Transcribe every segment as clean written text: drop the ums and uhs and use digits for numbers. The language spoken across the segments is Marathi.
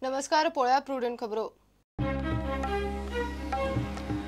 नमस्कार पोळ्या प्रुडंट खबरो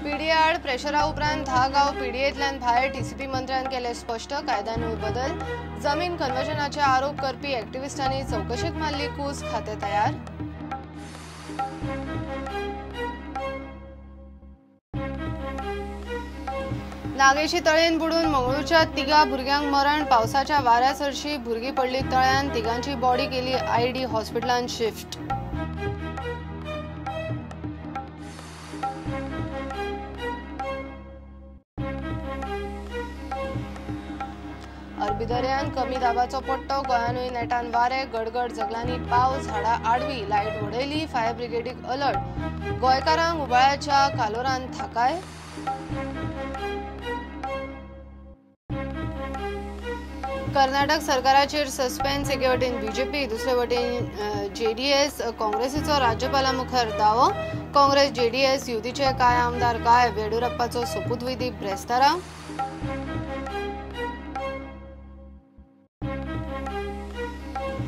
पीडीए आड प्रेशरा उपरांत 10 गांव पीडीएतल्यान भायर टीसीपी मंत्र्यान केले स्पष्ट कायद्यान्वय बदल जमीन कन्वर्जनाचे आरोप करपी एक्टिविस्टांनी चौकशीत मारली कूस खाते तयार नागेशी तळयेन बुडून मंगळूरच्या तिगा भुरग्यांक मरण पावसाच्या वाऱ्या सरशी भुरगीं पडली तळ्यान तिगांची बॉडी केली आयडी हॉस्पिटलांत शिफ्ट अरबी दर्यान कमी दाबाचो पट्टो गोंयानूय नेटान वारे गडगड जगलांनी पावस झाडां आडवी लायट वडयली फायर ब्रिगेडीक अलर्ट गोंयकारांक उबाळ्याच्या कालोरान थाकाय कर्नाटक सरकाराचेर सस्पेन्स एके वटेन बीजेपी दुसरे वटेन जेडीएस काँग्रेसीचो राज्यपाला मुखार दावो काँग्रेस जेडीएस युतीचे कांय आमदार गायब येडियुरप्पाचो सोपूतविधी ब्रेस्तारा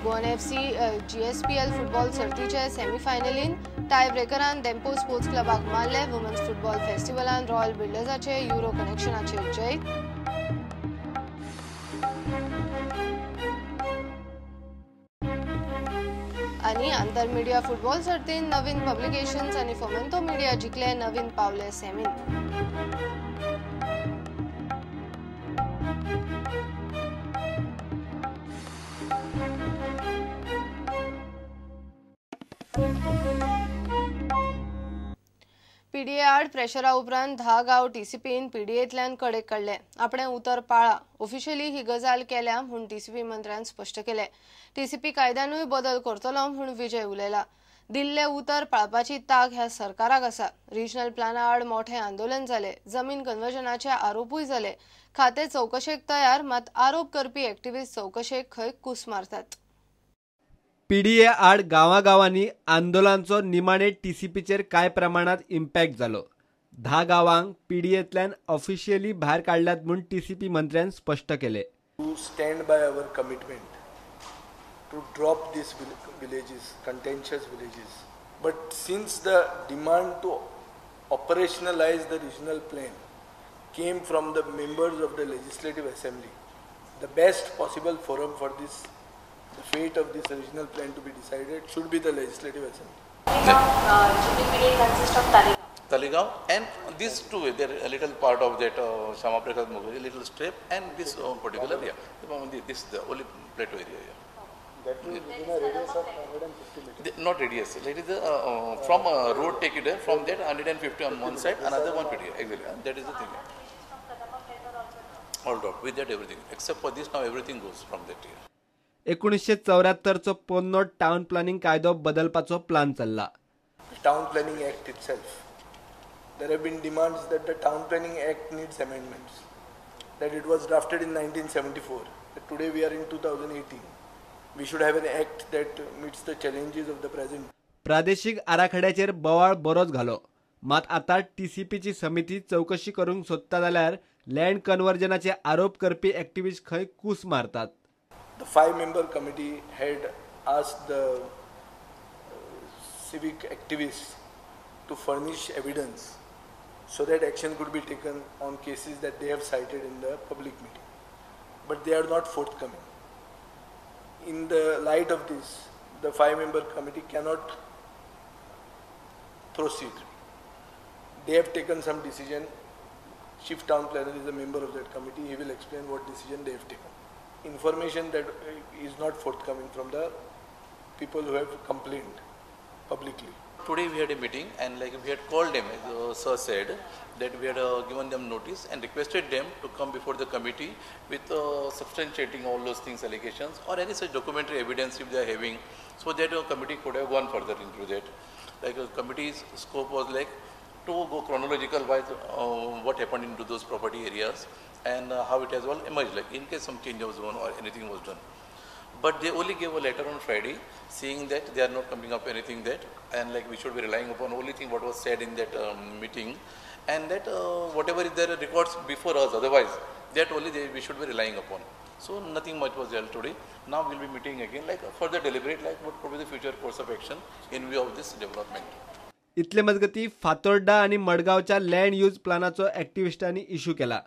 गोवन एफसी जीएसपीएल फुटबॉल सर्तीचे सेमीफायनलीन टाय ब्रेकरान डेम्पो स्पोर्ट्स क्लबाक मारले वुमन्स फुटबॉल फेस्टिवलान रॉयल बिल्डर्साचे युरो कनेक्शनाचे जय आणि आंतर मीडिया फुटबॉल सर्तीन नवीन पब्लिकेशन्स आणि फोमेंतो मीडिया जिखले नवीन पावले सेमीन पीडीए आड प्रेशरा उपरांत 10 गांव टीसीपीन पीडीएतल्यान कडेक काडले आपणे उतर पाळा ऑफिशियली ही गजाल केल्या म्हूण टीसीपी मंत्र्यान स्पष्ट केले टीसीपी कायद्यानूय बदल करतलो म्हूण विजय उलयला दिल्ले उतर पाळपाची ताक ह्या सरकाराक आसा रिजनल प्लाना आड मोठे आंदोलन जाले जमीन कन्वर्जनाचे आरोपूय जाले खाते चौकशेक तयार मात आरोप करपी एक्टिविस्ट चौकशेक खंय कूस मारतात पीडीए आड गांवांनी आंदोलनाचो निमाणे टीसीपीचेर कांय प्रमाणात इम्पॅक्ट जालो 10 गांवांक पीडीएतल्यान ऑफिशियली भायर काडल्यात म्हूण टीसीपी मंत्र्यान स्पष्ट केले to stand by our commitment to drop these villages, contentious villages. But since the demand to operationalize the regional plan came from the members of the Legislative Assembly, the best possible forum for this, the fate of this regional plan to be decided should be the Legislative Assembly. GPPD consists of Talegaon and these two, they're a little part of that Shama Prasad Mukhari, little strip and this particular area. This is the only plateau area. That will within a radius of 150 meters. Not radius. It is from a road take it there. From that 150 on one side, another 150. Exactly. That is the thing. All drop with that everything. Except for this, now everything goes from that area. 1974चो पोन्नो टाउन प्लॅनिंग कायदो बदलपाचो प्लान चल्ला. Town Planning Act itself. There have been demands that the Town Planning Act needs amendments. That it was drafted in 1974. That today we are in 2018. We should have an act that meets the challenges of the present. प्रादेशिक आराखड्याचेर बोवाळ बरोच घालो मात आता टीसीपीची समिती चौकशी करूंक सोदता जाल्यार लँड कन्वर्जनाचे आरोप करपी एक्टिविस्ट खंय कूस मारतात. The 5-member committee had asked the civic activists to furnish evidence so that action could be taken on cases that they have cited in the public meeting. But they are not forthcoming. In the light of this, the 5-member committee cannot proceed. They have taken some decision. Chief Town Planner is a member of that committee. He will explain what decision they have taken. Information that is not forthcoming from the people who have complained publicly. Today we had a meeting and like we had called them, as sir said, that we had given them notice and requested them to come before the committee with substantiating all those things, allegations or any such documentary evidence if they are having, so that the committee could have gone further into that. Like the committee's scope was like to go chronological wise what happened into those property areas and how it has all emerged, like in case some change was done or anything was done. But they only gave a letter on Friday saying that they are not coming up anything that and like we should be relying upon only thing what was said in that meeting and that whatever is there records before us, otherwise that only we should be relying upon. So nothing much was held today. Now we'll be meeting again, like further deliberate, like what could be the future course of action in view of this development. इतले मजगती फातोर्डा आणि मडगावच्या लँड यूज प्लानाचो ॲक्टिव्हिस्टांनी इश्यू केला.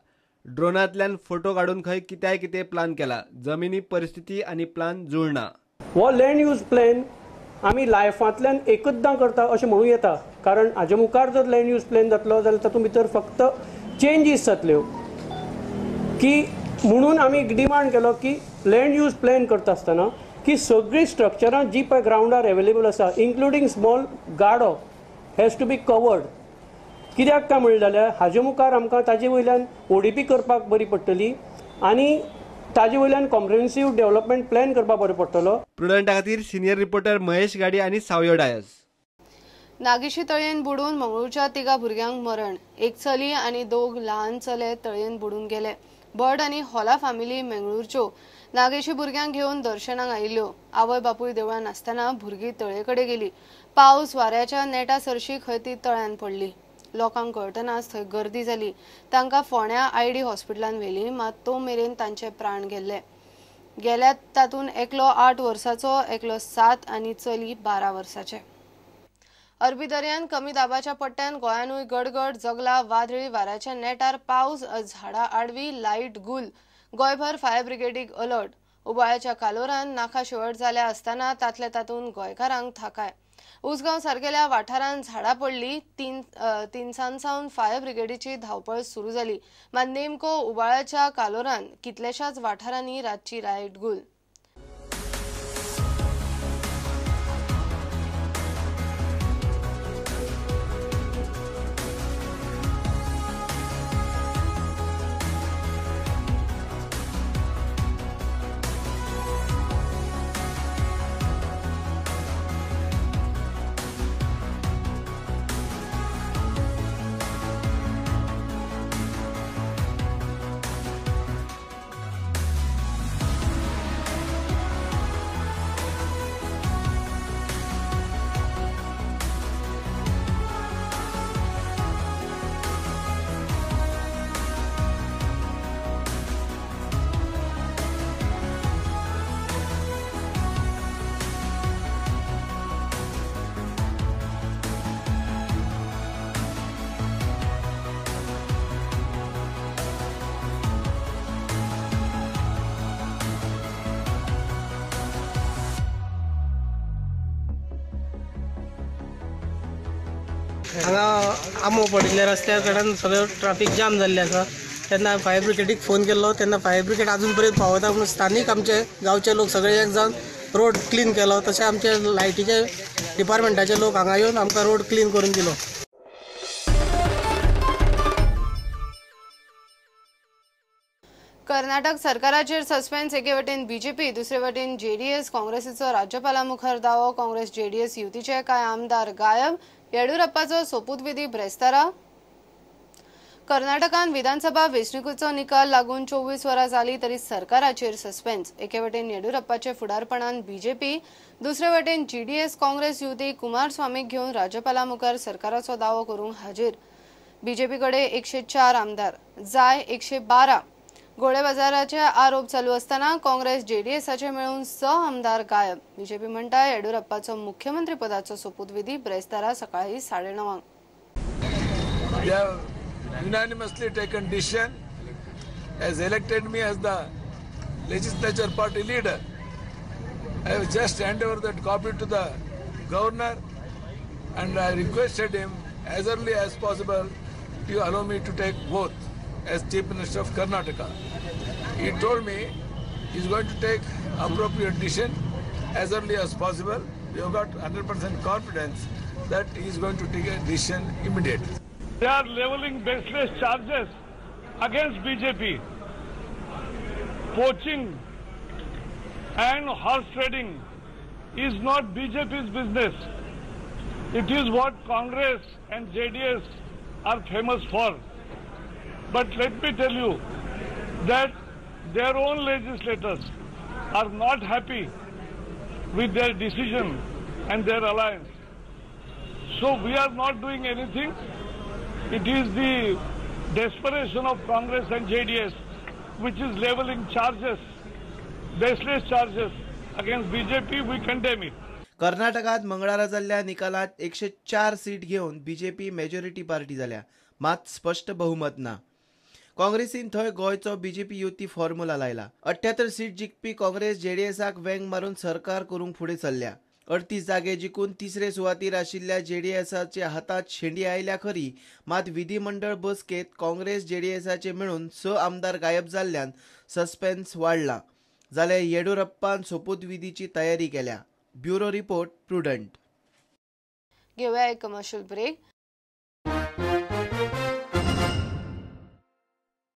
ड्रोनांतल्यान फोटो काढून खंय कितें प्लान केला, जमिनी परिस्थिती आणि प्लान जुळना. हो लँड यूज प्लॅन आमी लायफांतल्यान एकचदां करता अशें म्हणूं येता, कारण हाजे मुखार जर लँड यूज प्लॅन जातलो जाल्यार तातूंत भितर फक्त चेंजीस जातल्यो. की म्हणून आमी डिमांड केलो की लँड यूज प्लॅन करता आसतना की सगळीं स्ट्रक्चरां जी पळय ग्रावंडार एवेलेबल आसा, इन्क्लुडींग स्मॉल गाडो, हॅज टू बी कवर्ड. कित्याक काय म्हणलें जाल्यार हाजे मुखार आमकां ताजे वयल्यान ODP करपाक बरी पडटली आनी ताजे वयल्यान कॉम्प्रिहेन्सीव डेव्हलपमेंट प्लॅन करपाक बरो पडटलो. प्रुडंटा खातीर सिनियर रिपोर्टर महेश गाडी आणि सावयो डायस. नागेशी तळयेन बुडून मंगळूरच्या 3 भुरग्यांक मरण. एक चली आणि 2 ल्हान चले तळयेन बुडून गेले. बर्ड आणि हॉला फॅमिली मंगळूरच्यो नागेशी भुरग्यांक घेवन दर्शनाक आयिल्ल्यो. आवय बापूय देवळान नासतना भुरगीं तळयेकडे गेली. पावस वाऱ्याच्या नेटा सरशी खंय ती तळ्यान पडली. लोकांक कळटनाच थंय गर्दी जाली. तांकां फोंड्या ID हॉस्पिटलांत व्हेली, मात तो मेरेन तांचे प्राण गेल्ले. गेल्यात तातूंत एकलो 8 वर्साचो, एकलो 7 आनी चली 12 वर्साचे. अरबी दर्यान कमी दाबाच्या पट्ट्यान गोंयानूय गडगड जगला. वादळी वाऱ्याच्या नेटार पावस, झाडां आडवी, लायट गुल. गोंयभर फायर ब्रिगेडीक अलर्ट. उबाळ्याच्या कालोरान नाका शेवट जाल्या आसतना तातूंत गोंयकारांक थाकाय. उसगांव सारकेल्या वाठारांत झाडां पडली. 3 सावन फायर ब्रिगेडीची धांवपळ सुरू जाली. मात नेमको उबाळ्याच्या कालोरान कितल्याशाच वाठारांनी रातची लायट गुल. हांगा आमो पडिल्ल्या रस्त्या कडल्यान सगळो ट्रॅफिक जाम जाल्ले आसा. तेन्ना फायर ब्रिगेडीक फोन केल्लो तेन्ना फायर ब्रिगेड अजून पर्यंत पावता म्हणून स्थानीक आमचे गांवचे लोक सगळे एक जावन रोड क्लीन केलो. तशें आमचे लायटीचे डिपार्टमेंटाचे लोक हांगा येवन आमकां रोड क्लीन करून दिलो. कर्नाटक सरकाराचेर सस्पेन्स. एके वटेन BJP, दुसरे वटेन JDS. काँग्रेसीचो राज्यपाला मुखार दावो. काँग्रेस JDS युतीचे कांय आमदार गायब. येडियुरप्पाचो सोपूतविधी ब्रेस्तारा. कर्नाटकान विधानसभा वेंचणुकेचो निकाल लागून 24 वरां जाली तरी सरकाराचेर सस्पेन्स. एके वटेन येडियुरप्पाचे फुडारपणान BJP, दुसरे वटेन JDS. काँग्रेस युती कुमारस्वामीक घेवन राज्यपाला मुखार सरकाराचो दावो करूंक हाजीर. BJP कडे 104 आमदार, जाय 112. गोळेबाजाराचे आरोप चालू असताना काँग्रेस JDSचे मिळून 6 आमदार गायब. BJP म्हणटा येडियुरप्पाचो मुख्यमंत्री पदाचो सोपूतविधी ब्रेस्तारा सकाळी 9:30. Unanimously taken decision, has elected me as the legislature party leader. I have just handed over that copy to the governor and I requested him as early as possible to allow me to take oath as Chief Minister of Karnataka. He told me he's going to take appropriate decision as early as possible. We have got 100% confidence that he is going to take a decision immediately. They are leveling baseless charges against BJP. Poaching and horse trading is not BJP's business. It is what Congress and JDS are famous for. But let me tell you that their own legislators are not happy with their decision and their alliance. So we are not doing anything. It is the desperation of Congress and JDS which is leveling charges baseless charges against BJP, we condemn it. कर्नाटकात मंगळारा जाल्ल्या निकालात 104 सीट घेऊन बीजेपी मेजॉरिटी पार्टी जाल्या, मात स्पष्ट बहुमत ना. काँग्रेसीन थंय गोंयचो बीजेपी युती फॉर्म्युला लायला. 78 सीट जिखपी काँग्रेस जेडीएसाक वेंग मारून सरकार करूंक फुडें चल्ल्या. 38 जागे जिखून तिसरे सुवातेर आशिल्ल्या जेडीएसाच्या हातात शेंडी आयल्या खरी, मात विधिमंडळ बसकेत काँग्रेस जेडीएसाचे मेळून 6 आमदार गायब जाल्ल्यान सस्पेन्स वाडला. जाल्यार येडियुरप्पान सोपूतविधीची तयारी केल्या. Bureau report prudent. घेऊया एक कमर्शियल ब्रेक.